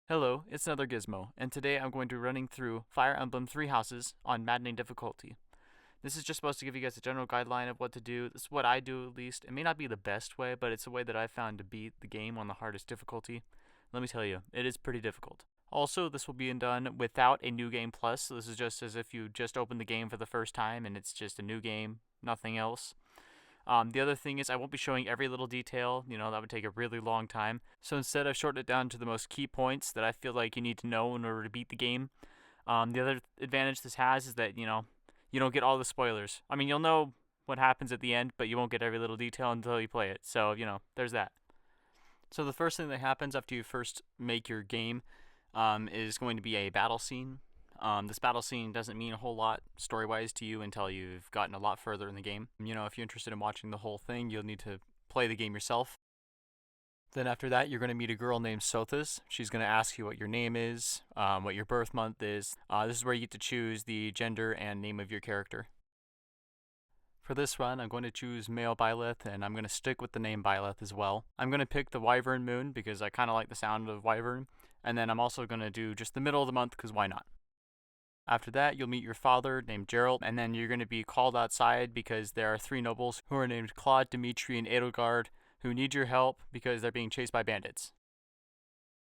Hello, it's another Gizmo, and today I'm going to be running through Fire Emblem Three Houses on Maddening difficulty. This is just supposed to give you guys a general guideline of what to do. This is what I do at least. It may not be the best way, but it's a way that I found to beat the game on the hardest difficulty. Let me tell you, it is pretty difficult. Also, this will be done without a New Game Plus, so this is just as if you just opened the game for the first time and it's just a new game, nothing else. The other thing is I won't be showing every little detail, that would take a really long time. So instead I've shortened it down to the most key points that I feel like you need to know in order to beat the game. The other advantage this has is that, you don't get all the spoilers. I mean, you'll know what happens at the end, but you won't get every little detail until you play it. So, there's that. So the first thing that happens after you first make your game is going to be a battle scene. This battle scene doesn't mean a whole lot story-wise to you until you've gotten a lot further in the game. If you're interested in watching the whole thing, you'll need to play the game yourself. Then after that, you're going to meet a girl named Sothis. She's going to ask you what your name is, what your birth month is. This is where you get to choose the gender and name of your character. For this run, I'm going to choose male Byleth, and I'm going to stick with the name Byleth as well. I'm going to pick the Wyvern Moon because I kind of like the sound of Wyvern, and then I'm also going to do just the middle of the month because why not? After that, you'll meet your father, named Gerald, and then you're going to be called outside because there are three nobles who are named Claude, Dimitri, and Edelgard who need your help because they're being chased by bandits.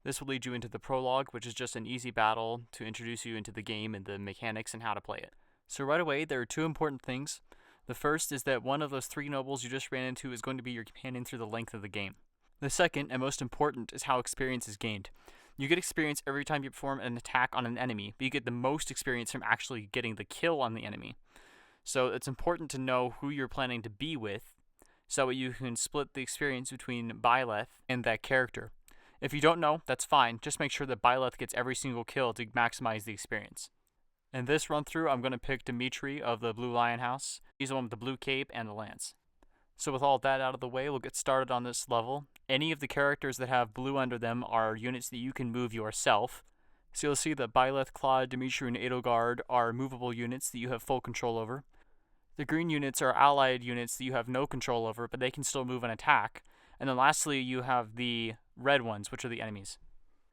This will lead you into the prologue, which is just an easy battle to introduce you into the game and the mechanics and how to play it. So right away, there are two important things. The first is that one of those three nobles you just ran into is going to be your companion through the length of the game. The second, and most important, is how experience is gained. You get experience every time you perform an attack on an enemy, but you get the most experience from actually getting the kill on the enemy. So it's important to know who you're planning to be with, so you can split the experience between Byleth and that character. If you don't know, that's fine. Just make sure that Byleth gets every single kill to maximize the experience. In this run through, I'm going to pick Dimitri of the Blue Lion House. He's the one with the blue cape and the lance. So with all that out of the way, we'll get started on this level. Any of the characters that have blue under them are units that you can move yourself. So you'll see that Byleth, Claude, Dimitri, and Edelgard are movable units that you have full control over. The green units are allied units that you have no control over, but they can still move and attack. And then lastly, you have the red ones, which are the enemies.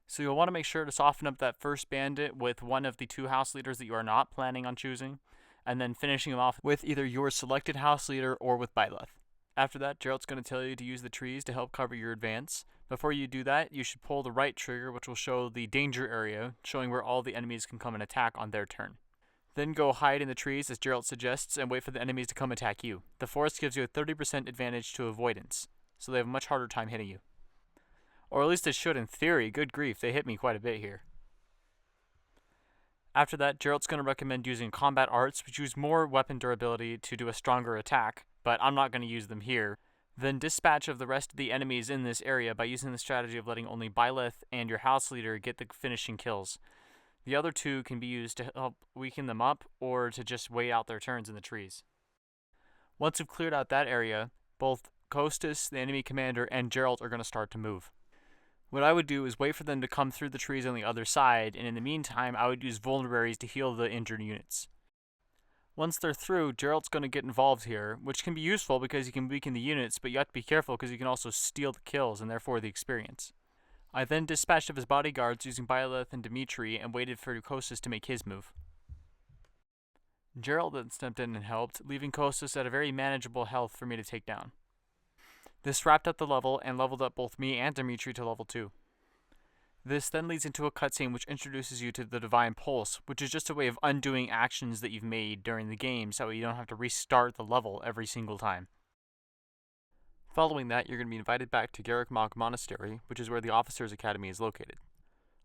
So you'll want to make sure to soften up that first bandit with one of the two house leaders that you are not planning on choosing, and then finishing them off with either your selected house leader or with Byleth. After that, Gerald's going to tell you to use the trees to help cover your advance. Before you do that, you should pull the right trigger, which will show the danger area, showing where all the enemies can come and attack on their turn. Then go hide in the trees, as Gerald suggests, and wait for the enemies to come attack you. The forest gives you a 30% advantage to avoidance, so they have a much harder time hitting you. Or at least it should in theory. Good grief, they hit me quite a bit here. After that, Gerald's going to recommend using combat arts, which use more weapon durability to do a stronger attack, but I'm not going to use them here. Then dispatch of the rest of the enemies in this area by using the strategy of letting only Byleth and your house leader get the finishing kills. The other two can be used to help weaken them up or to just wait out their turns in the trees. Once you've cleared out that area, both Kostas, the enemy commander, and Gerald are going to start to move. What I would do is wait for them to come through the trees on the other side, and in the meantime, I would use vulneraries to heal the injured units. Once they're through, Gerald's going to get involved here, which can be useful because you can weaken the units, but you have to be careful because you can also steal the kills and therefore the experience. I then dispatched of his bodyguards using Byleth and Dimitri and waited for Kostas to make his move. Gerald then stepped in and helped, leaving Kostas at a very manageable health for me to take down. This wrapped up the level and leveled up both me and Dimitri to level 2. This then leads into a cutscene which introduces you to the Divine Pulse, which is just a way of undoing actions that you've made during the game so you don't have to restart the level every single time. Following that, you're going to be invited back to Garreg-Mach Monastery, which is where the Officers' Academy is located.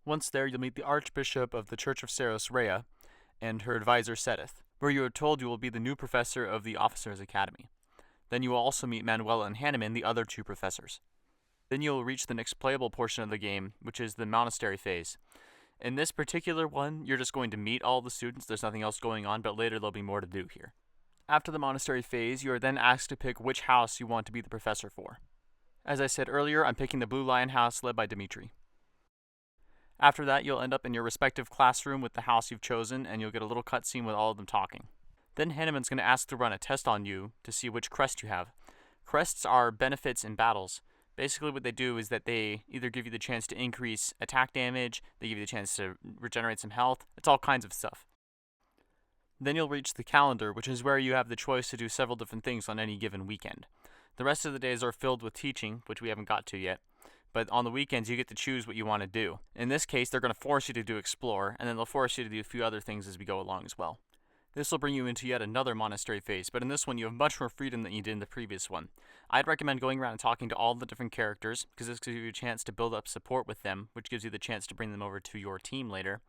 Once there, you'll meet the Archbishop of the Church of Saros, Rhea, and her advisor, Sedith, where you are told you will be the new professor of the Officers' Academy. Then you will also meet Manuela and Hanneman, the other two professors. Then you'll reach the next playable portion of the game, which is the monastery phase. In this particular one, you're just going to meet all the students, there's nothing else going on, but later there'll be more to do here. After the monastery phase, you are then asked to pick which house you want to be the professor for. As I said earlier, I'm picking the Blue Lion house led by Dimitri. After that, you'll end up in your respective classroom with the house you've chosen, and you'll get a little cutscene with all of them talking. Then Hanneman's going to ask to run a test on you to see which crest you have. Crests are benefits in battles. Basically what they do is that they either give you the chance to increase attack damage, they give you the chance to regenerate some health, it's all kinds of stuff. Then you'll reach the calendar, which is where you have the choice to do several different things on any given weekend. The rest of the days are filled with teaching, which we haven't got to yet, but on the weekends you get to choose what you want to do. In this case, they're going to force you to do explore, and then they'll force you to do a few other things as we go along as well. This will bring you into yet another monastery phase, but in this one you have much more freedom than you did in the previous one. I'd recommend going around and talking to all the different characters, because this gives you a chance to build up support with them, which gives you the chance to bring them over to your team later.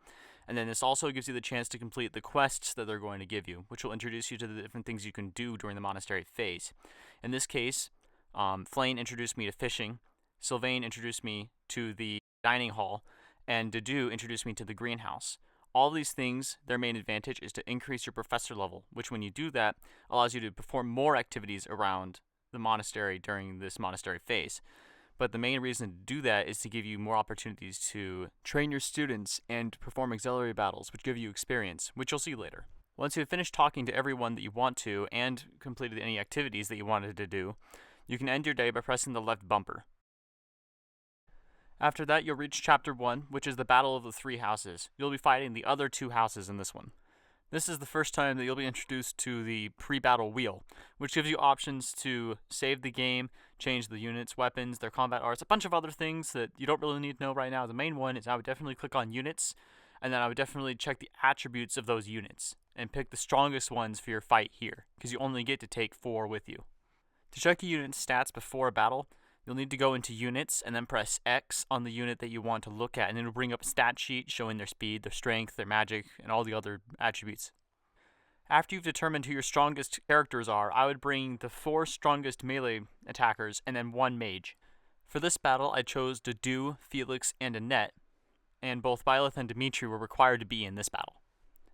And then this also gives you the chance to complete the quests that they're going to give you, which will introduce you to the different things you can do during the monastery phase. In this case, Flane introduced me to fishing, Sylvain introduced me to the dining hall, and Dedu introduced me to the greenhouse. All these things, their main advantage is to increase your professor level, which when you do that, allows you to perform more activities around the monastery during this monastery phase. But the main reason to do that is to give you more opportunities to train your students and perform auxiliary battles, which give you experience, which you'll see later. Once you've finished talking to everyone that you want to, and completed any activities that you wanted to do, you can end your day by pressing the left bumper. After that, you'll reach Chapter 1, which is the Battle of the Three Houses. You'll be fighting the other two houses in this one. This is the first time that you'll be introduced to the pre-battle wheel, which gives you options to save the game, change the units, weapons, their combat arts, a bunch of other things that you don't really need to know right now. The main one is I would definitely click on units, and then I would definitely check the attributes of those units, and pick the strongest ones for your fight here, because you only get to take 4 with you. To check a unit's stats before a battle, you'll need to go into units and then press X on the unit that you want to look at, and it'll bring up a stat sheet showing their speed, their strength, their magic, and all the other attributes. After you've determined who your strongest characters are, I would bring the 4 strongest melee attackers and then 1 mage. For this battle, I chose Dedu, Felix, and Annette, and both Byleth and Dimitri were required to be in this battle.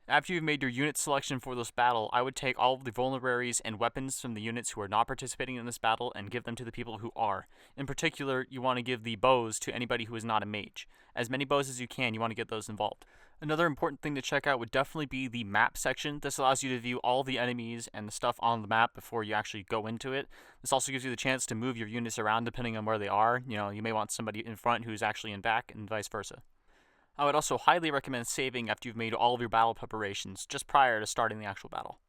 After you've made your unit selection for this battle, I would take all of the vulneraries and weapons from the units who are not participating in this battle and give them to the people who are. In particular, you want to give the bows to anybody who is not a mage. As many bows as you can, you want to get those involved. Another important thing to check out would definitely be the map section. This allows you to view all the enemies and the stuff on the map before you actually go into it. This also gives you the chance to move your units around depending on where they are. You may want somebody in front who's actually in back and vice versa. I would also highly recommend saving after you've made all of your battle preparations, just prior to starting the actual battle.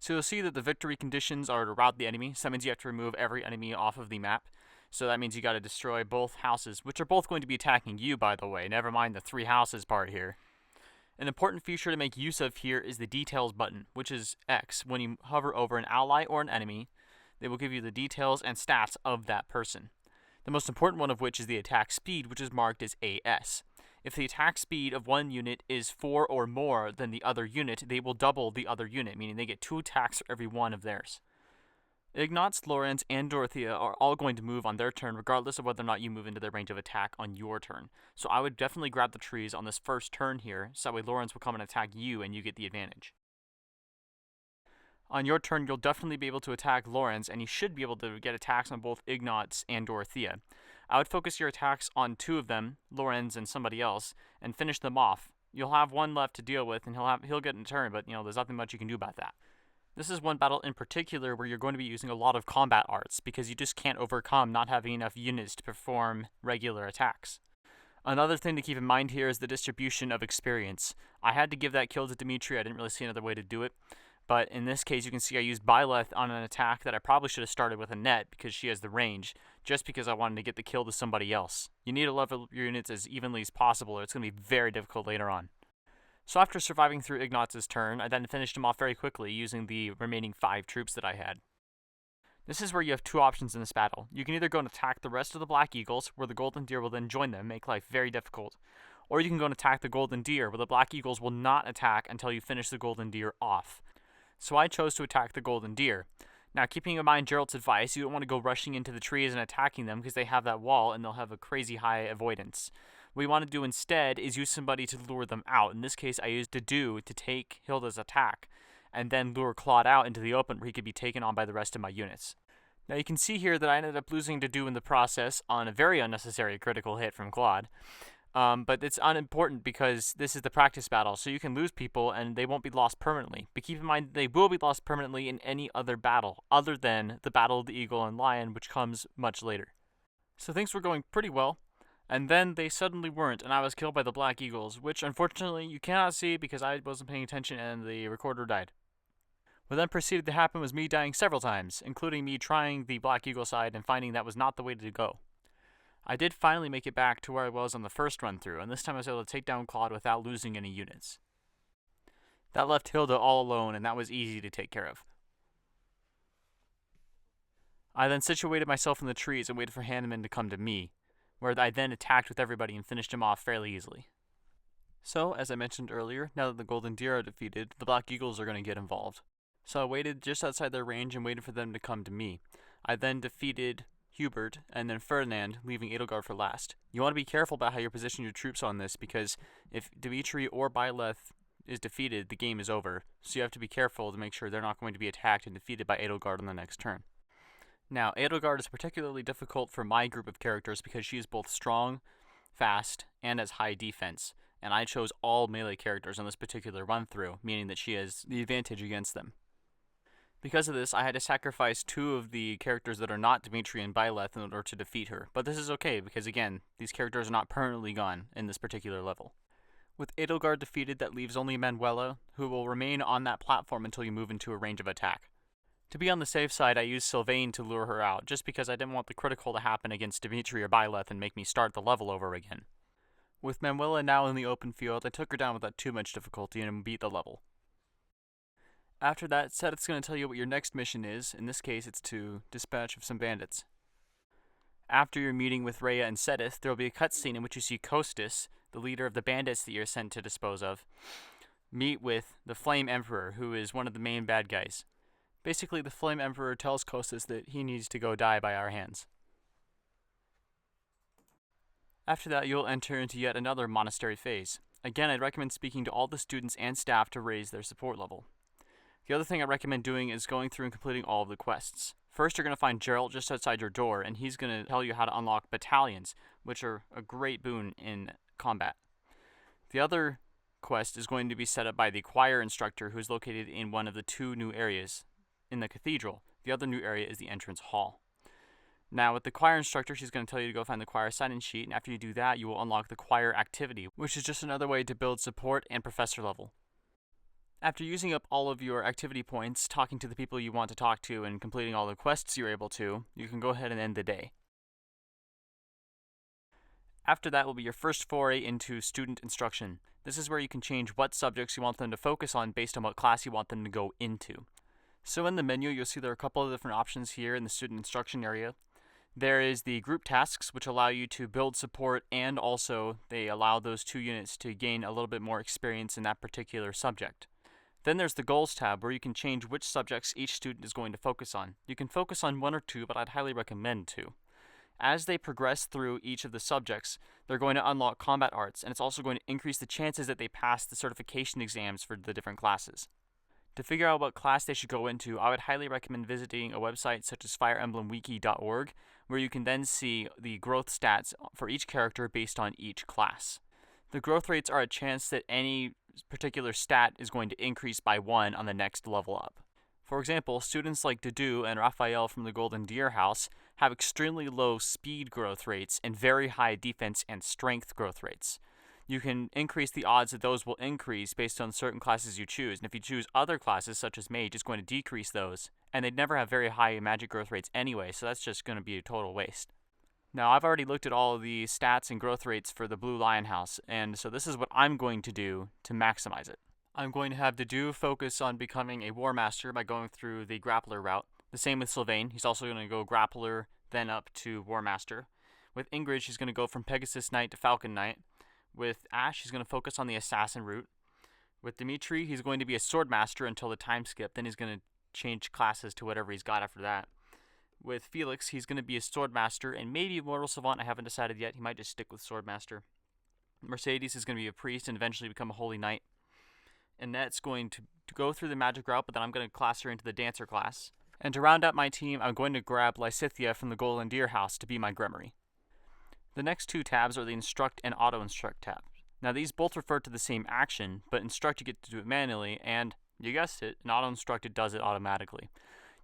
So you'll see that the victory conditions are to rout the enemy, so that means you have to remove every enemy off of the map. So that means you gotta destroy both houses, which are both going to be attacking you, by the way, never mind the 3 houses part here. An important feature to make use of here is the details button, which is X. When you hover over an ally or an enemy, they will give you the details and stats of that person. The most important one of which is the attack speed, which is marked as AS. If the attack speed of one unit is 4 or more than the other unit, they will double the other unit, meaning they get 2 attacks for every one of theirs. Ignatz, Lorenz, and Dorothea are all going to move on their turn, regardless of whether or not you move into their range of attack on your turn. So I would definitely grab the trees on this first turn here, so that way Lorenz will come and attack you and you get the advantage. On your turn, you'll definitely be able to attack Lorenz, and you should be able to get attacks on both Ignatz and Dorothea. I would focus your attacks on 2 of them, Lorenz and somebody else, and finish them off. You'll have 1 left to deal with, and he'll get in turn, but there's nothing much you can do about that. This is one battle in particular where you're going to be using a lot of combat arts, because you just can't overcome not having enough units to perform regular attacks. Another thing to keep in mind here is the distribution of experience. I had to give that kill to Dimitri, I didn't really see another way to do it. But in this case, you can see I used Byleth on an attack that I probably should have started with Annette because she has the range, just because I wanted to get the kill to somebody else. You need to level your units as evenly as possible, or it's going to be very difficult later on. So after surviving through Ignatz's turn, I then finished him off very quickly using the remaining 5 troops that I had. This is where you have 2 options in this battle. You can either go and attack the rest of the Black Eagles, where the Golden Deer will then join them, make life very difficult. Or you can go and attack the Golden Deer, where the Black Eagles will not attack until you finish the Golden Deer off. So I chose to attack the Golden Deer. Now, keeping in mind Geralt's advice, you don't want to go rushing into the trees and attacking them because they have that wall and they'll have a crazy high avoidance. What we want to do instead is use somebody to lure them out. In this case, I used Dedu to take Hilda's attack, and then lure Claude out into the open where he could be taken on by the rest of my units. Now you can see here that I ended up losing Dedu in the process on a very unnecessary critical hit from Claude. But it's unimportant because this is the practice battle, so you can lose people and they won't be lost permanently. But keep in mind, they will be lost permanently in any other battle, other than the Battle of the Eagle and Lion, which comes much later. So things were going pretty well, and then they suddenly weren't, and I was killed by the Black Eagles, which unfortunately you cannot see because I wasn't paying attention and the recorder died. What then proceeded to happen was me dying several times, including me trying the Black Eagle side and finding that was not the way to go. I did finally make it back to where I was on the first run through, and this time I was able to take down Claude without losing any units. That left Hilda all alone, and that was easy to take care of. I then situated myself in the trees and waited for Hanneman to come to me, where I then attacked with everybody and finished him off fairly easily. So, as I mentioned earlier, now that the Golden Deer are defeated, the Black Eagles are going to get involved. So I waited just outside their range and waited for them to come to me. I then defeated Hubert and then Ferdinand, leaving Edelgard for last. You want to be careful about how you position your troops on this, because if Dimitri or Byleth is defeated, the game is over. So you have to be careful to make sure they're not going to be attacked and defeated by Edelgard on the next turn. Now, Edelgard is particularly difficult for my group of characters because she is both strong, fast, and has high defense, and I chose all melee characters on this particular run-through, meaning that she has the advantage against them. Because of this, I had to sacrifice two of the characters that are not Dimitri and Byleth in order to defeat her, but this is okay because, again, these characters are not permanently gone in this particular level. With Edelgard defeated, that leaves only Manuela, who will remain on that platform until you move into a range of attack. To be on the safe side, I used Sylvain to lure her out, just because I didn't want the critical to happen against Dimitri or Byleth and make me start the level over again. With Manuela now in the open field, I took her down without too much difficulty and beat the level. After that, Setith's going to tell you what your next mission is. In this case, it's to dispatch of some bandits. After your meeting with Rhea and Setith, there will be a cutscene in which you see Kostis, the leader of the bandits that you're sent to dispose of, meet with the Flame Emperor, who is one of the main bad guys. Basically, the Flame Emperor tells Kostis that he needs to go die by our hands. After that, you'll enter into yet another monastery phase. Again, I'd recommend speaking to all the students and staff to raise their support level. The other thing I recommend doing is going through and completing all of the quests. First, you're going to find Geralt just outside your door, and he's going to tell you how to unlock battalions, which are a great boon in combat. The other quest is going to be set up by the choir instructor, who is located in one of the two new areas in the cathedral. The other new area is the entrance hall. Now, with the choir instructor, she's going to tell you to go find the choir sign-in sheet, and after you do that, you will unlock the choir activity, which is just another way to build support and professor level. After using up all of your activity points, talking to the people you want to talk to, and completing all the quests you're able to, you can go ahead and end the day. After that will be your first foray into student instruction. This is where you can change what subjects you want them to focus on based on what class you want them to go into. So in the menu, you'll see there are a couple of different options here in the student instruction area. There is the group tasks, which allow you to build support, and also they allow those two units to gain a little bit more experience in that particular subject. Then there's the Goals tab, where you can change which subjects each student is going to focus on. You can focus on one or two, but I'd highly recommend two. As they progress through each of the subjects, they're going to unlock combat arts, and it's also going to increase the chances that they pass the certification exams for the different classes. To figure out what class they should go into, I would highly recommend visiting a website such as fireemblem.wiki.org, where you can then see the growth stats for each character based on each class. The growth rates are a chance that any particular stat is going to increase by 1 on the next level up. For example, students like Dudu and Raphael from the Golden Deer House have extremely low speed growth rates and very high defense and strength growth rates. You can increase the odds that those will increase based on certain classes you choose, and if you choose other classes such as Mage, it's going to decrease those, and they'd never have very high magic growth rates anyway, so that's just going to be a total waste. Now, I've already looked at all of the stats and growth rates for the Blue Lion House, and so this is what I'm going to do to maximize it. I'm going to have Dudu focus on becoming a War Master by going through the Grappler route. The same with Sylvain. He's also going to go Grappler, then up to War Master. With Ingrid, she's going to go from Pegasus Knight to Falcon Knight. With Ash, he's going to focus on the Assassin route. With Dimitri, he's going to be a Sword Master until the time skip, then he's going to change classes to whatever he's got after that. With Felix, he's going to be a Swordmaster, and maybe Mortal Savant, I haven't decided yet. He might just stick with Swordmaster. Mercedes is going to be a priest and eventually become a Holy Knight. Annette's going to go through the magic route, but then I'm going to class her into the Dancer class. And to round out my team, I'm going to grab Lysithea from the Golden Deer House to be my Gremory. The next two tabs are the Instruct and Auto-Instruct tabs. Now these both refer to the same action, but Instruct you get to do it manually, and, you guessed it, an Auto-Instruct it does it automatically.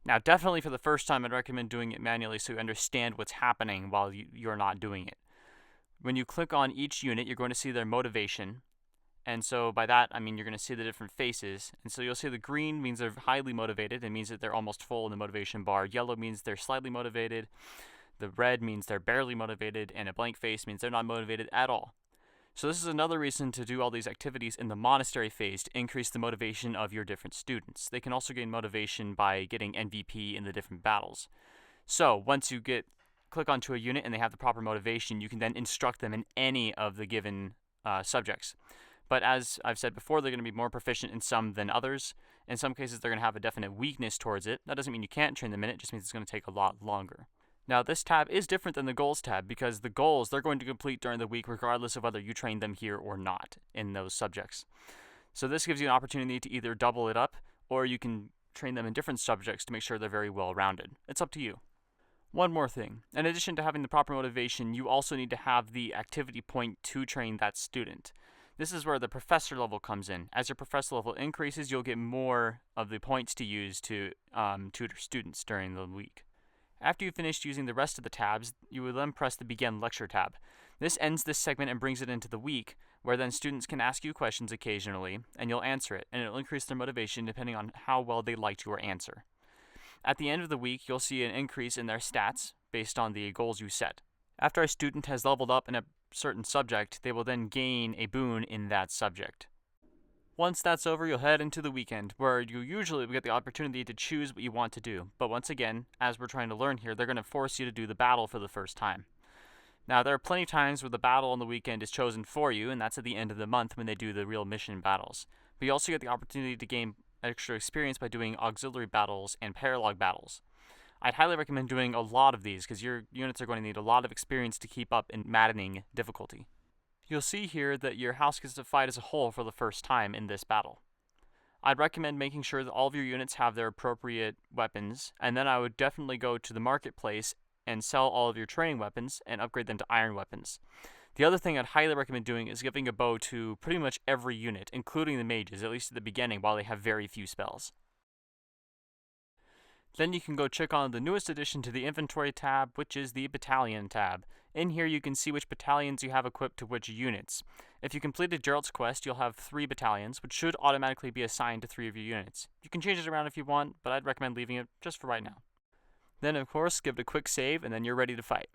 Now, definitely for the first time, I'd recommend doing it manually so you understand what's happening while you're not doing it. When you click on each unit, you're going to see their motivation. And so by that, I mean you're going to see the different faces. And so you'll see the green means they're highly motivated. It means that they're almost full in the motivation bar. Yellow means they're slightly motivated. The red means they're barely motivated. And a blank face means they're not motivated at all. So this is another reason to do all these activities in the monastery phase to increase the motivation of your different students. They can also gain motivation by getting MVP in the different battles. So once you click onto a unit and they have the proper motivation, you can then instruct them in any of the given subjects. But as I've said before, they're going to be more proficient in some than others. In some cases, they're going to have a definite weakness towards it. That doesn't mean you can't train them in it, it just means it's going to take a lot longer. Now, this tab is different than the goals tab because the goals they're going to complete during the week regardless of whether you train them here or not in those subjects. So this gives you an opportunity to either double it up or you can train them in different subjects to make sure they're very well rounded. It's up to you. One more thing. In addition to having the proper motivation, you also need to have the activity point to train that student. This is where the professor level comes in. As your professor level increases, you'll get more of the points to use to tutor students during the week. After you've finished using the rest of the tabs, you will then press the Begin Lecture tab. This ends this segment and brings it into the week, where then students can ask you questions occasionally, and you'll answer it, and it'll increase their motivation depending on how well they liked your answer. At the end of the week, you'll see an increase in their stats based on the goals you set. After a student has leveled up in a certain subject, they will then gain a boon in that subject. Once that's over, you'll head into the weekend, where you usually will get the opportunity to choose what you want to do. But once again, as we're trying to learn here, they're going to force you to do the battle for the first time. Now, there are plenty of times where the battle on the weekend is chosen for you, and that's at the end of the month when they do the real mission battles. But you also get the opportunity to gain extra experience by doing auxiliary battles and paralogue battles. I'd highly recommend doing a lot of these because your units are going to need a lot of experience to keep up in maddening difficulty. You'll see here that your house gets to fight as a whole for the first time in this battle. I'd recommend making sure that all of your units have their appropriate weapons, and then I would definitely go to the marketplace and sell all of your training weapons and upgrade them to iron weapons. The other thing I'd highly recommend doing is giving a bow to pretty much every unit, including the mages, at least at the beginning while they have very few spells. Then you can go check on the newest addition to the inventory tab, which is the battalion tab. In here you can see which battalions you have equipped to which units. If you completed Geralt's quest, you'll have 3 battalions, which should automatically be assigned to 3 of your units. You can change it around if you want, but I'd recommend leaving it just for right now. Then of course, give it a quick save, and then you're ready to fight.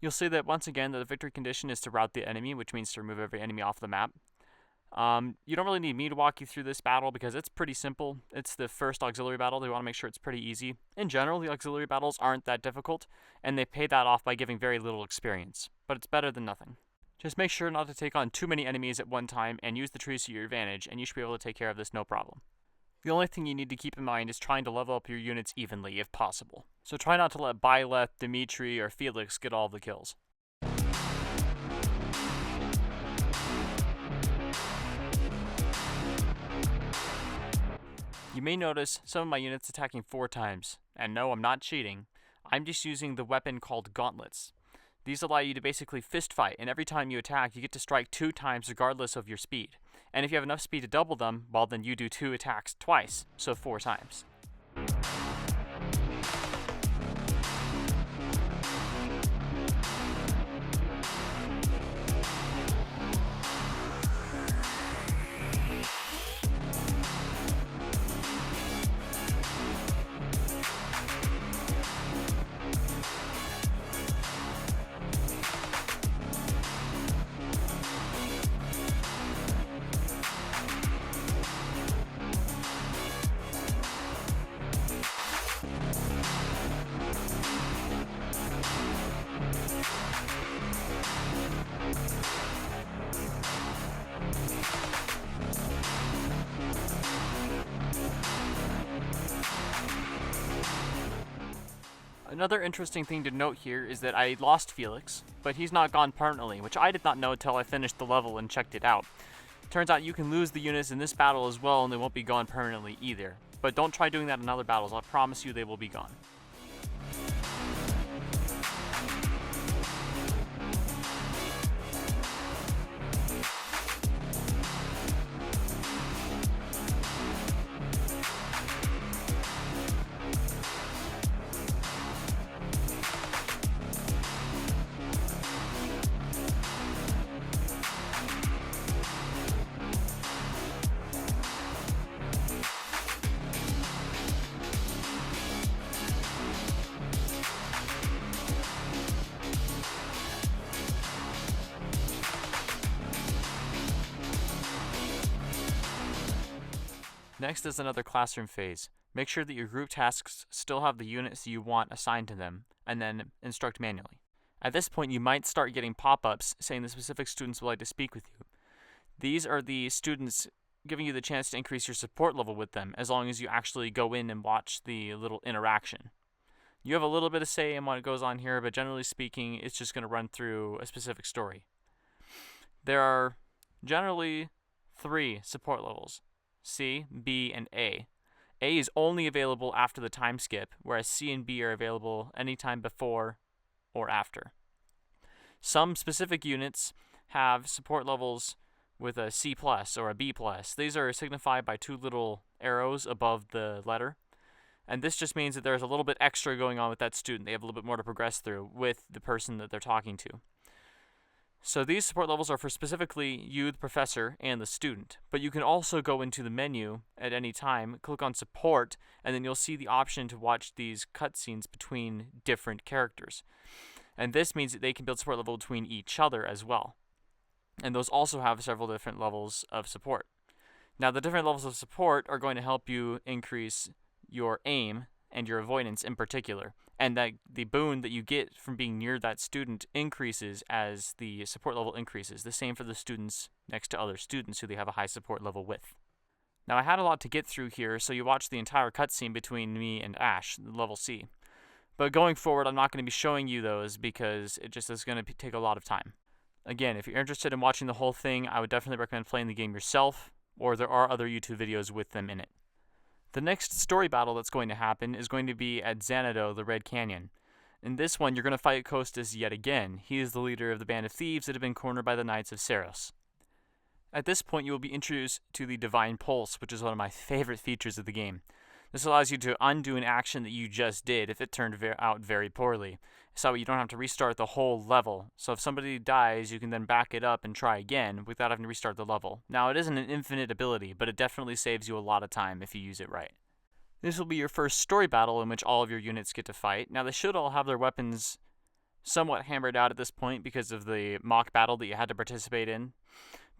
You'll see that once again, the victory condition is to rout the enemy, which means to remove every enemy off the map. You don't really need me to walk you through this battle because it's pretty simple. It's the first auxiliary battle. They want to make sure it's pretty easy. In general, the auxiliary battles aren't that difficult, and they pay that off by giving very little experience. But it's better than nothing. Just make sure not to take on too many enemies at one time and use the trees to your advantage, and you should be able to take care of this no problem. The only thing you need to keep in mind is trying to level up your units evenly if possible. So try not to let Byleth, Dimitri, or Felix get all the kills. You may notice some of my units attacking 4 times, and no, I'm not cheating. I'm just using the weapon called gauntlets. These allow you to basically fist fight, and every time you attack, you get to strike 2 times regardless of your speed. And if you have enough speed to double them, well then you do 2 attacks twice, so 4 times. Another interesting thing to note here is that I lost Felix, but he's not gone permanently, which I did not know until I finished the level and checked it out. Turns out you can lose the units in this battle as well and they won't be gone permanently either. But don't try doing that in other battles, I promise you they will be gone. Next is another classroom phase. Make sure that your group tasks still have the units you want assigned to them, and then instruct manually. At this point, you might start getting pop-ups saying the specific students would like to speak with you. These are the students giving you the chance to increase your support level with them, as long as you actually go in and watch the little interaction. You have a little bit of say in what goes on here, but generally speaking, it's just going to run through a specific story. There are generally 3 support levels: C, B, and A. A is only available after the time skip, whereas C and B are available anytime before or after. Some specific units have support levels with a C+ or a B+. These are signified by 2 little arrows above the letter. And this just means that there's a little bit extra going on with that student. They have a little bit more to progress through with the person that they're talking to. So these support levels are for specifically you, the professor, and the student. But you can also go into the menu at any time, click on support, and then you'll see the option to watch these cutscenes between different characters. And this means that they can build support level between each other as well. And those also have several different levels of support. Now, the different levels of support are going to help you increase your aim and your avoidance in particular, and that the boon that you get from being near that student increases as the support level increases. The same for the students next to other students who they have a high support level with. Now, I had a lot to get through here, so you watched the entire cutscene between me and Ash, level C. But going forward, I'm not going to be showing you those because it just is going to take a lot of time. Again, if you're interested in watching the whole thing, I would definitely recommend playing the game yourself, or there are other YouTube videos with them in it. The next story battle that's going to happen is going to be at Xanadu, the Red Canyon. In this one, you're going to fight Kostas yet again. He is the leader of the band of thieves that have been cornered by the Knights of Seros. At this point, you will be introduced to the Divine Pulse, which is one of my favorite features of the game. This allows you to undo an action that you just did if it turned out very poorly, so you don't have to restart the whole level. So if somebody dies, you can then back it up and try again without having to restart the level. Now, it isn't an infinite ability, but it definitely saves you a lot of time if you use it right. This will be your first story battle in which all of your units get to fight. Now, they should all have their weapons somewhat hammered out at this point because of the mock battle that you had to participate in.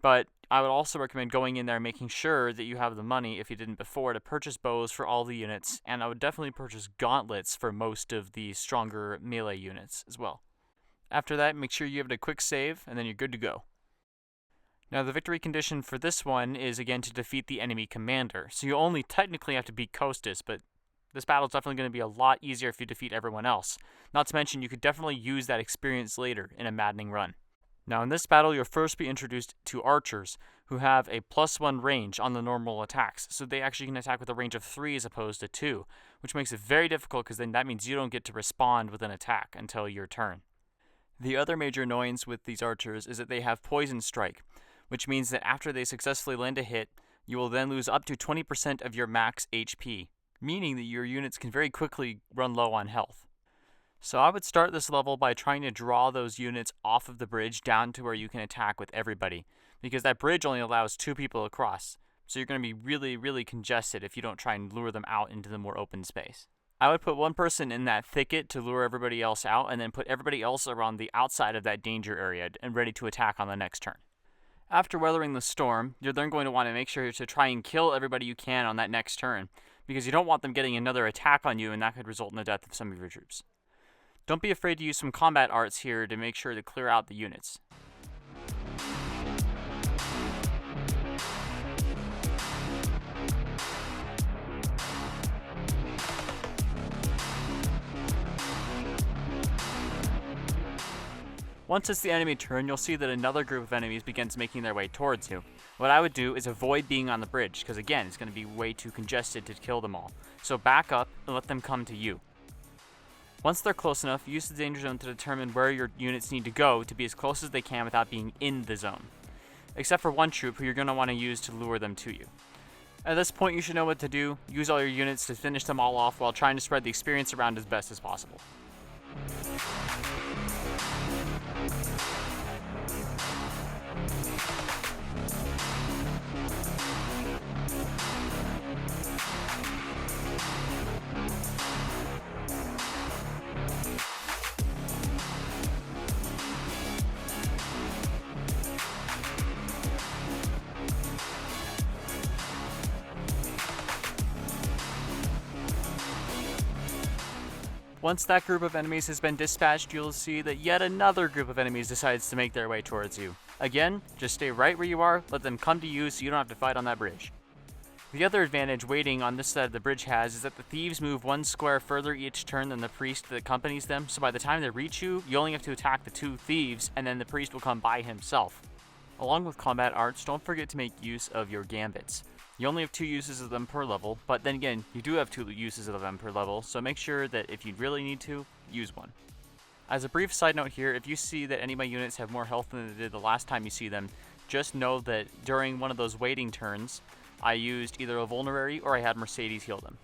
But I would also recommend going in there and making sure that you have the money, if you didn't before, to purchase bows for all the units, and I would definitely purchase gauntlets for most of the stronger melee units as well. After that, make sure you have a quick save, and then you're good to go. Now, the victory condition for this one is, again, to defeat the enemy commander. So you only technically have to beat Kostas, but this battle is definitely going to be a lot easier if you defeat everyone else. Not to mention, you could definitely use that experience later in a maddening run. Now, in this battle, you'll first be introduced to archers, who have a +1 range on the normal attacks, so they actually can attack with a range of 3 as opposed to 2, which makes it very difficult because then that means you don't get to respond with an attack until your turn. The other major annoyance with these archers is that they have Poison Strike, which means that after they successfully land a hit, you will then lose up to 20% of your max HP, meaning that your units can very quickly run low on health. So I would start this level by trying to draw those units off of the bridge down to where you can attack with everybody, because that bridge only allows 2 people across, so you're going to be really, really congested if you don't try and lure them out into the more open space. I would put one person in that thicket to lure everybody else out, and then put everybody else around the outside of that danger area and ready to attack on the next turn. After weathering the storm, you're then going to want to make sure to try and kill everybody you can on that next turn, because you don't want them getting another attack on you, and that could result in the death of some of your troops. Don't be afraid to use some combat arts here to make sure to clear out the units. Once it's the enemy turn, you'll see that another group of enemies begins making their way towards you. What I would do is avoid being on the bridge, because again, it's going to be way too congested to kill them all. So back up and let them come to you. Once they're close enough, use the danger zone to determine where your units need to go to be as close as they can without being in the zone. Except for one troop who you're going to want to use to lure them to you. At this point, you should know what to do. Use all your units to finish them all off while trying to spread the experience around as best as possible. Once that group of enemies has been dispatched, you'll see that yet another group of enemies decides to make their way towards you. Again, just stay right where you are, let them come to you so you don't have to fight on that bridge. The other advantage waiting on this side of the bridge has is that the thieves move one square further each turn than the priest that accompanies them, so by the time they reach you, you only have to attack the two thieves, and then the priest will come by himself. Along with combat arts, don't forget to make use of your gambits. You only have 2 uses of them per level, but then again, you do have 2 uses of them per level, so make sure that if you really need to, use one. As a brief side note here, if you see that any of my units have more health than they did the last time you see them, just know that during one of those waiting turns, I used either a vulnerary or I had Mercedes heal them.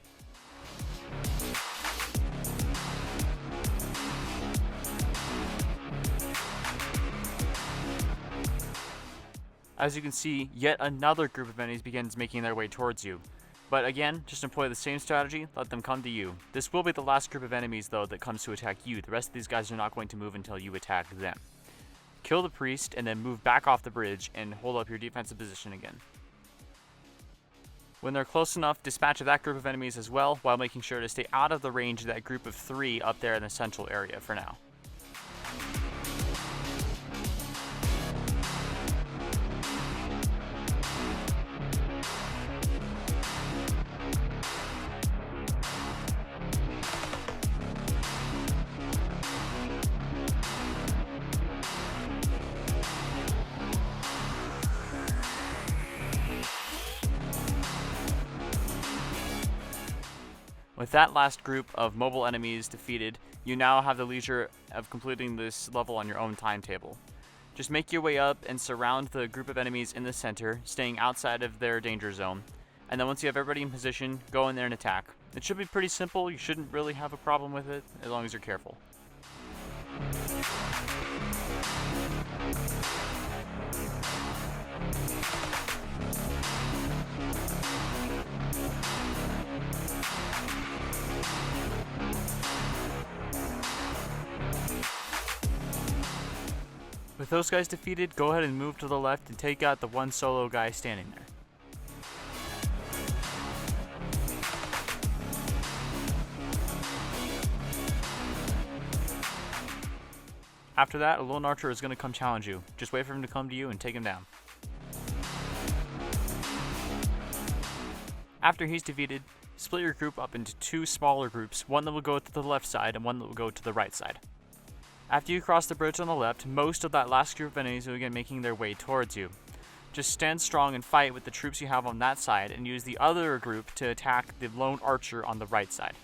As you can see, yet another group of enemies begins making their way towards you. But again, just employ the same strategy, let them come to you. This will be the last group of enemies though that comes to attack you. The rest of these guys are not going to move until you attack them. Kill the priest and then move back off the bridge and hold up your defensive position again. When they're close enough, dispatch that group of enemies as well, while making sure to stay out of the range of that group of 3 up there in the central area for now. With that last group of mobile enemies defeated, you now have the leisure of completing this level on your own timetable. Just make your way up and surround the group of enemies in the center, staying outside of their danger zone. And then once you have everybody in position, go in there and attack. It should be pretty simple, you shouldn't really have a problem with it, as long as you're careful. With those guys defeated, go ahead and move to the left and take out the one solo guy standing there. After that, a lone archer is going to come challenge you. Just wait for him to come to you and take him down. After he's defeated, split your group up into 2 smaller groups, one that will go to the left side and one that will go to the right side. After you cross the bridge on the left, most of that last group of enemies will begin making their way towards you. Just stand strong and fight with the troops you have on that side, and use the other group to attack the lone archer on the right side.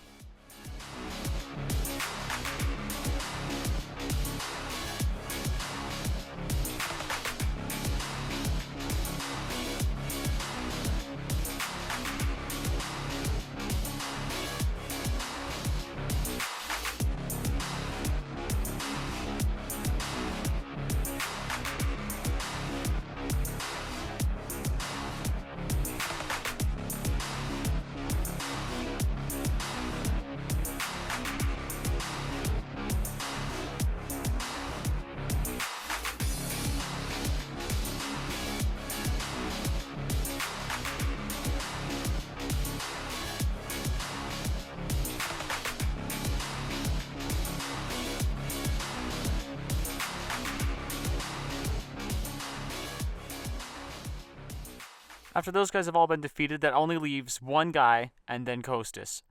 After those guys have all been defeated, that only leaves one guy and then Costas.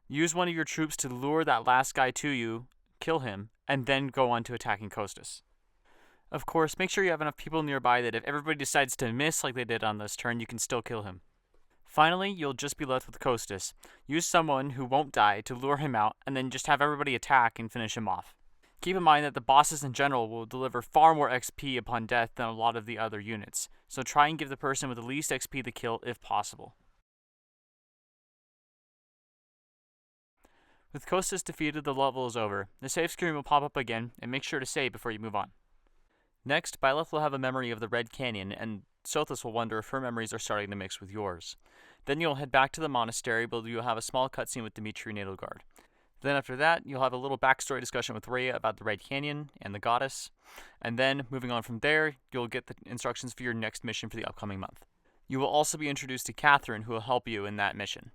Use one of your troops to lure that last guy to you, kill him, and then go on to attacking Costas. Of course, make sure you have enough people nearby that if everybody decides to miss like they did on this turn, you can still kill him. Finally, you'll just be left with Costas. Use someone who won't die to lure him out, and then just have everybody attack and finish him off. Keep in mind that the bosses in general will deliver far more XP upon death than a lot of the other units, so try and give the person with the least XP the kill if possible. With Costas defeated, the level is over. The save screen will pop up again, and make sure to save before you move on. Next, Byleth will have a memory of the Red Canyon, and Sothis will wonder if her memories are starting to mix with yours. Then you'll head back to the monastery, where you'll have a small cutscene with Dimitri and Edelgard. Then after that, you'll have a little backstory discussion with Rhea about the Red Canyon and the goddess. And then, moving on from there, you'll get the instructions for your next mission for the upcoming month. You will also be introduced to Catherine, who will help you in that mission.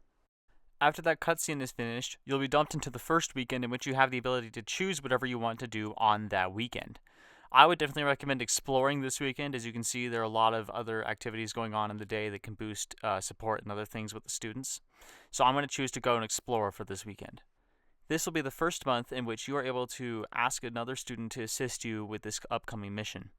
After that cutscene is finished, you'll be dumped into the first weekend in which you have the ability to choose whatever you want to do on that weekend. I would definitely recommend exploring this weekend. As you can see, there are a lot of other activities going on in the day that can boost support and other things with the students. So I'm going to choose to go and explore for this weekend. This will be the first month in which you are able to ask another student to assist you with this upcoming mission.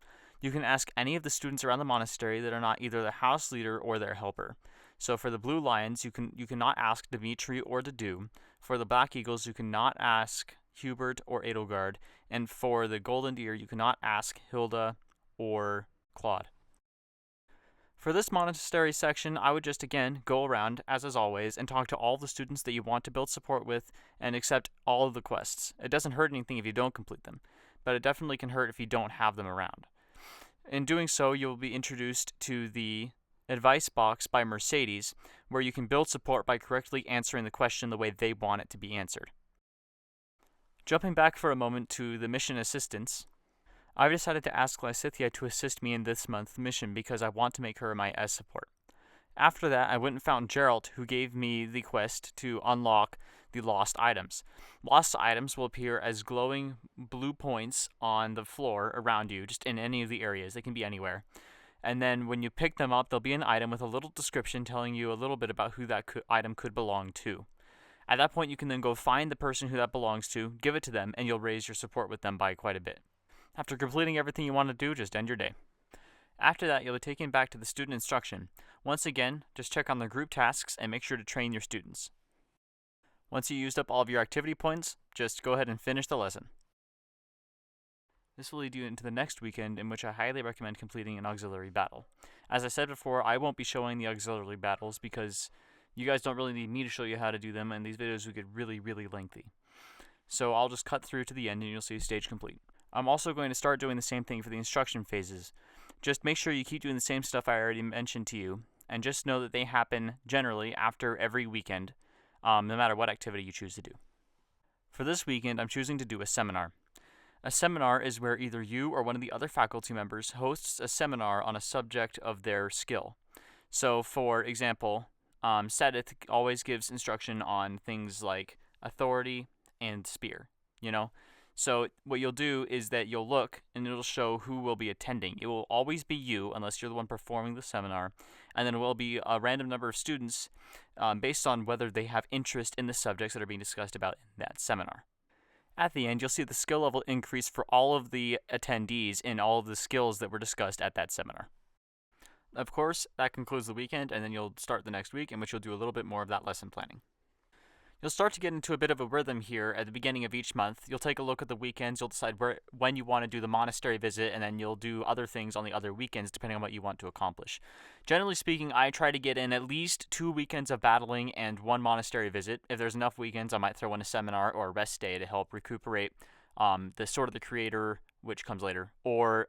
You can ask any of the students around the monastery that are not either the house leader or their helper. So for the Blue Lions, you cannot ask Dimitri or Dedu. For the Black Eagles, you cannot ask Hubert or Edelgard. And for the Golden Deer, you cannot ask Hilda or Claude. For this monastery section, I would just again go around, as always, and talk to all the students that you want to build support with and accept all of the quests. It doesn't hurt anything if you don't complete them, but it definitely can hurt if you don't have them around. In doing so, you'll be introduced to the advice box by Mercedes, where you can build support by correctly answering the question the way they want it to be answered. Jumping back for a moment to the mission assistance, I've decided to ask Lysithia to assist me in this month's mission because I want to make her my S support. After that, I went and found Geralt, who gave me the quest to unlock the lost items. Lost items will appear as glowing blue points on the floor around you, just in any of the areas. They can be anywhere. And then when you pick them up, there'll be an item with a little description telling you a little bit about who that item could belong to. At that point, you can then go find the person who that belongs to, give it to them, and you'll raise your support with them by quite a bit. After completing everything you want to do, just end your day. After that, you'll be taken back to the student instruction. Once again, just check on the group tasks and make sure to train your students. Once you used up all of your activity points, just go ahead and finish the lesson. This will lead you into the next weekend, in which I highly recommend completing an auxiliary battle. As I said before, I won't be showing the auxiliary battles because you guys don't really need me to show you how to do them, and these videos would get really, really lengthy. So I'll just cut through to the end and you'll see stage complete. I'm also going to start doing the same thing for the instruction phases. Just make sure you keep doing the same stuff I already mentioned to you, and just know that they happen generally after every weekend, no matter what activity you choose to do. For this weekend, I'm choosing to do a seminar. A seminar is where either you or one of the other faculty members hosts a seminar on a subject of their skill. So, for example, Sedith always gives instruction on things like authority and spear, So what you'll do is that you'll look and it'll show who will be attending. It will always be you unless you're the one performing the seminar, and then it will be a random number of students based on whether they have interest in the subjects that are being discussed about in that seminar. At the end, you'll see the skill level increase for all of the attendees in all of the skills that were discussed at that seminar. Of course, that concludes the weekend, and then you'll start the next week, in which you'll do a little bit more of that lesson planning. You'll start to get into a bit of a rhythm here at the beginning of each month. You'll take a look at the weekends, you'll decide when you want to do the monastery visit, and then you'll do other things on the other weekends depending on what you want to accomplish. Generally speaking, I try to get in at least 2 weekends of battling and 1 monastery visit. If there's enough weekends, I might throw in a seminar or a rest day to help recuperate the Sword of the Creator, which comes later, or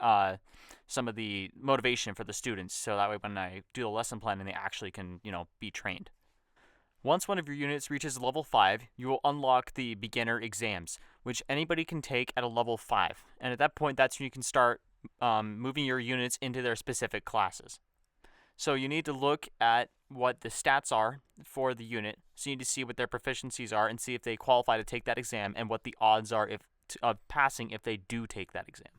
some of the motivation for the students, so that way when I do the lesson planning, they actually can, be trained. Once one of your units reaches level 5, you will unlock the beginner exams, which anybody can take at a level 5. And at that point, that's when you can start moving your units into their specific classes. So you need to look at what the stats are for the unit. So you need to see what their proficiencies are and see if they qualify to take that exam and what the odds are of passing if they do take that exam.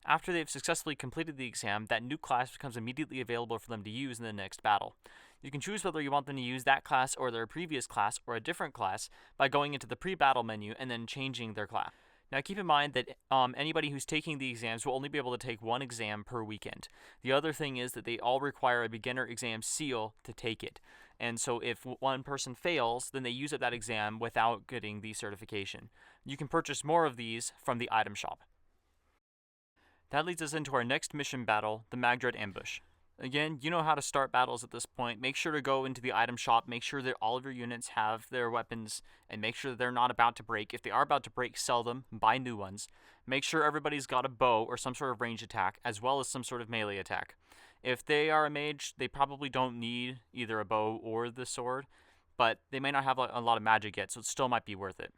After they've successfully completed the exam, that new class becomes immediately available for them to use in the next battle. You can choose whether you want them to use that class or their previous class or a different class by going into the pre-battle menu and then changing their class. Now keep in mind that anybody who's taking the exams will only be able to take 1 exam per weekend. The other thing is that they all require a beginner exam seal to take it. And so if one person fails, then they use up that exam without getting the certification. You can purchase more of these from the item shop. That leads us into our next mission battle, the Magdred Ambush. Again, you know how to start battles at this point. Make sure to go into the item shop, make sure that all of your units have their weapons, and make sure that they're not about to break. If they are about to break, sell them, buy new ones. Make sure everybody's got a bow or some sort of ranged attack, as well as some sort of melee attack. If they are a mage, they probably don't need either a bow or the sword, but they may not have a lot of magic yet, so it still might be worth it.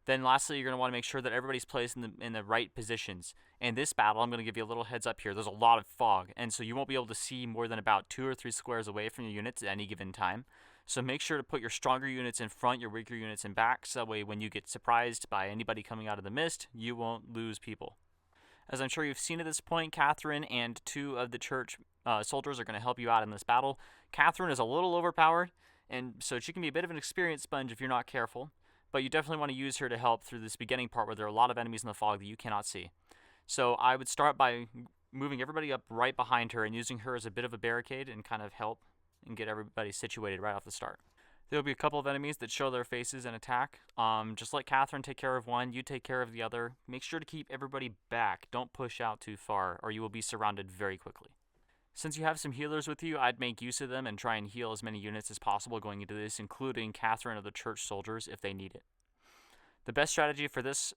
Then lastly, you're going to want to make sure that everybody's placed in the right positions. In this battle, I'm going to give you a little heads up here. There's a lot of fog, and so you won't be able to see more than about 2 or 3 squares away from your units at any given time. So make sure to put your stronger units in front, your weaker units in back, so that way when you get surprised by anybody coming out of the mist, you won't lose people. As I'm sure you've seen at this point, Catherine and 2 of the church soldiers are going to help you out in this battle. Catherine is a little overpowered, and so she can be a bit of an experience sponge if you're not careful, but you definitely want to use her to help through this beginning part where there are a lot of enemies in the fog that you cannot see. So I would start by moving everybody up right behind her and using her as a bit of a barricade and kind of help and get everybody situated right off the start. There will be a couple of enemies that show their faces and attack. Just let Catherine take care of one, you take care of the other. Make sure to keep everybody back. Don't push out too far, or you will be surrounded very quickly. Since you have some healers with you, I'd make use of them and try and heal as many units as possible going into this, including Catherine or the church soldiers if they need it. The best strategy for this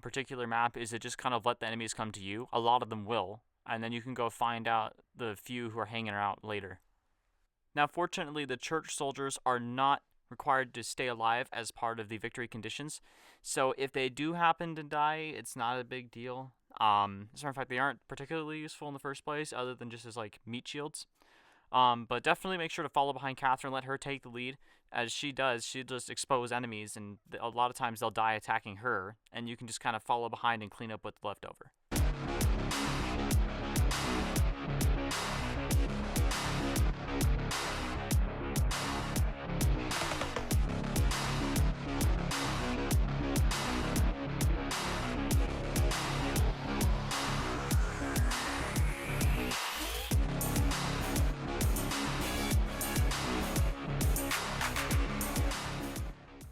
particular map is to just kind of let the enemies come to you. A lot of them will, and then you can go find out the few who are hanging out later. Now, fortunately, the church soldiers are not required to stay alive as part of the victory conditions, so if they do happen to die, it's not a big deal. As a matter of fact, they aren't particularly useful in the first place, other than just as like meat shields. But definitely make sure to follow behind Catherine, let her take the lead. As she does, she'll just expose enemies, and a lot of times they'll die attacking her, and you can just kind of follow behind and clean up what's left over.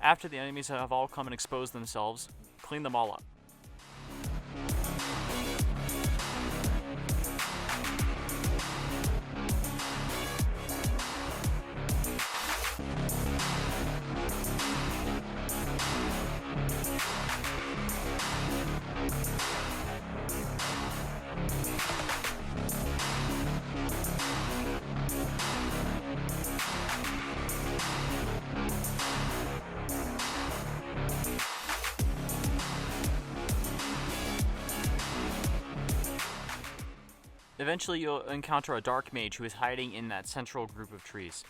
After the enemies have all come and exposed themselves, clean them all up. Eventually you'll encounter a dark mage who is hiding in that central group of trees.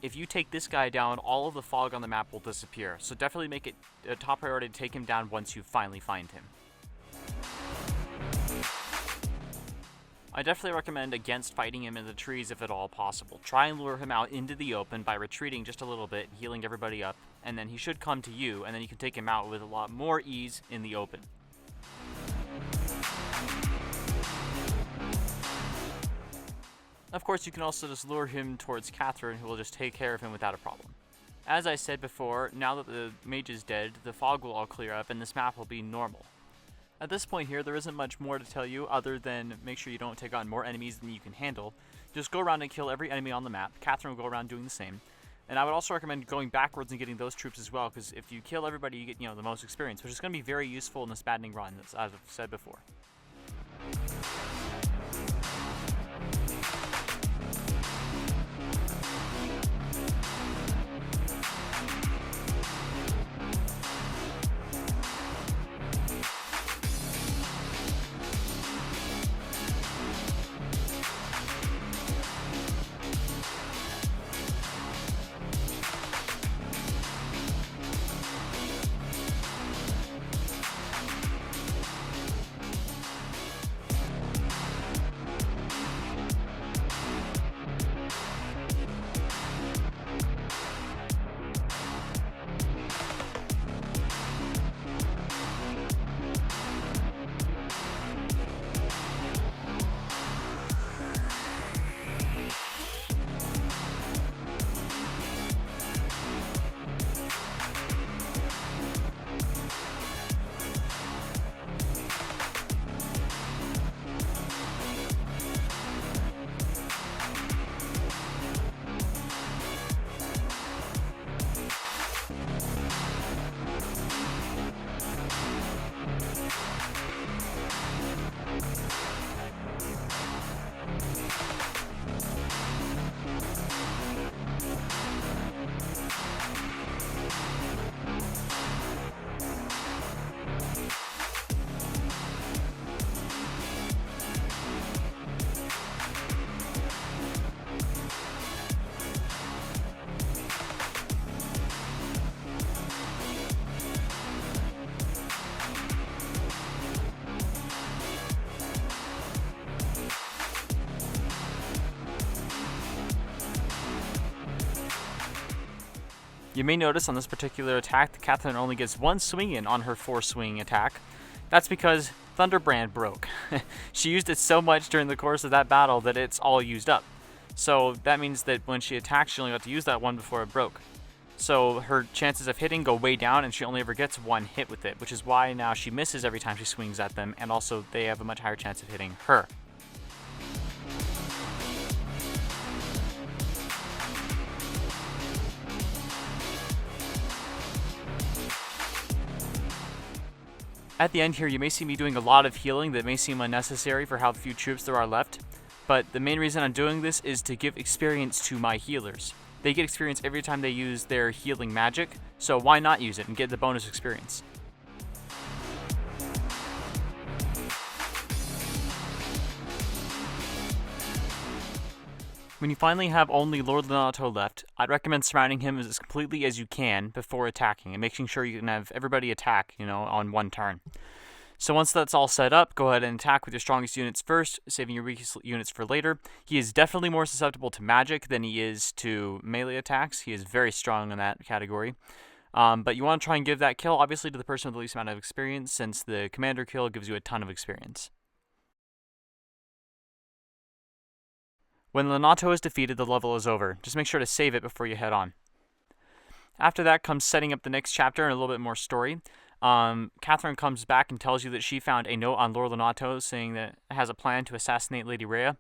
If you take this guy down, all of the fog on the map will disappear, so definitely make it a top priority to take him down once you finally find him. I definitely recommend against fighting him in the trees if at all possible. Try and lure him out into the open by retreating just a little bit, healing everybody up, and then he should come to you, and then you can take him out with a lot more ease in the open. Of course, you can also just lure him towards Catherine, who will just take care of him without a problem. As I said before, now that the mage is dead, the fog will all clear up and this map will be normal. At this point here, there isn't much more to tell you other than make sure you don't take on more enemies than you can handle. Just go around and kill every enemy on the map. Catherine will go around doing the same. And I would also recommend going backwards and getting those troops as well, because if you kill everybody, you get the most experience, which is going to be very useful in this maddening run, as I've said before. You may notice on this particular attack that Catherine only gets one swing in on her 4-swing attack. That's because Thunderbrand broke. She used it so much during the course of that battle that it's all used up. So that means that when she attacks, she only got to use that one before it broke. So her chances of hitting go way down, and she only ever gets one hit with it, which is why now she misses every time she swings at them, and also they have a much higher chance of hitting her. At the end here, you may see me doing a lot of healing that may seem unnecessary for how few troops there are left, but the main reason I'm doing this is to give experience to my healers. They get experience every time they use their healing magic, so why not use it and get the bonus experience? When you finally have only Lord Lonato left, I'd recommend surrounding him as completely as you can before attacking and making sure you can have everybody attack, on one turn. So once that's all set up, go ahead and attack with your strongest units first, saving your weakest units for later. He is definitely more susceptible to magic than he is to melee attacks. He is very strong in that category. But you want to try and give that kill, obviously, to the person with the least amount of experience, since the commander kill gives you a ton of experience. When Lonato is defeated, the level is over. Just make sure to save it before you head on. After that comes setting up the next chapter and a little bit more story. Catherine comes back and tells you that she found a note on Lord Lonato saying that it has a plan to assassinate Lady Rhea.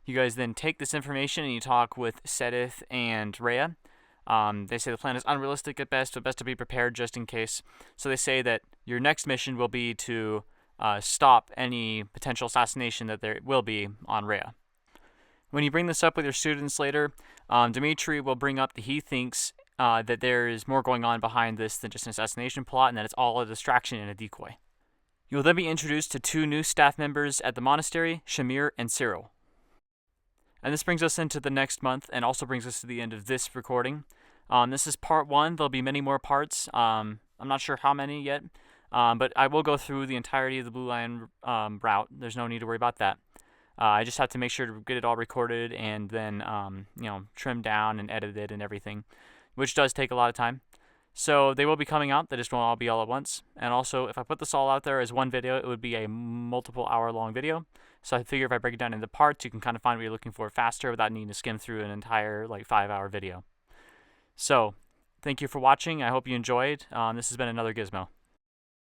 You guys then take this information and you talk with Sedith and Rhea. They say the plan is unrealistic at best, but best to be prepared just in case. So they say that your next mission will be to stop any potential assassination that there will be on Rhea. When you bring this up with your students later, Dimitri will bring up that he thinks that there is more going on behind this than just an assassination plot, and that it's all a distraction and a decoy. You will then be introduced to 2 new staff members at the monastery, Shamir and Cyril. And this brings us into the next month, and also brings us to the end of this recording. This is part 1. There'll be many more parts. I'm not sure how many yet, but I will go through the entirety of the Blue Line route. There's no need to worry about that. I just have to make sure to get it all recorded and then, trimmed down and edited and everything, which does take a lot of time. So they will be coming out. They just won't all be all at once. And also, if I put this all out there as one video, it would be a multiple hour-long video. So I figure if I break it down into parts, you can kind of find what you're looking for faster without needing to skim through an entire 5-hour video. So, thank you for watching. I hope you enjoyed. This has been another Gizmo.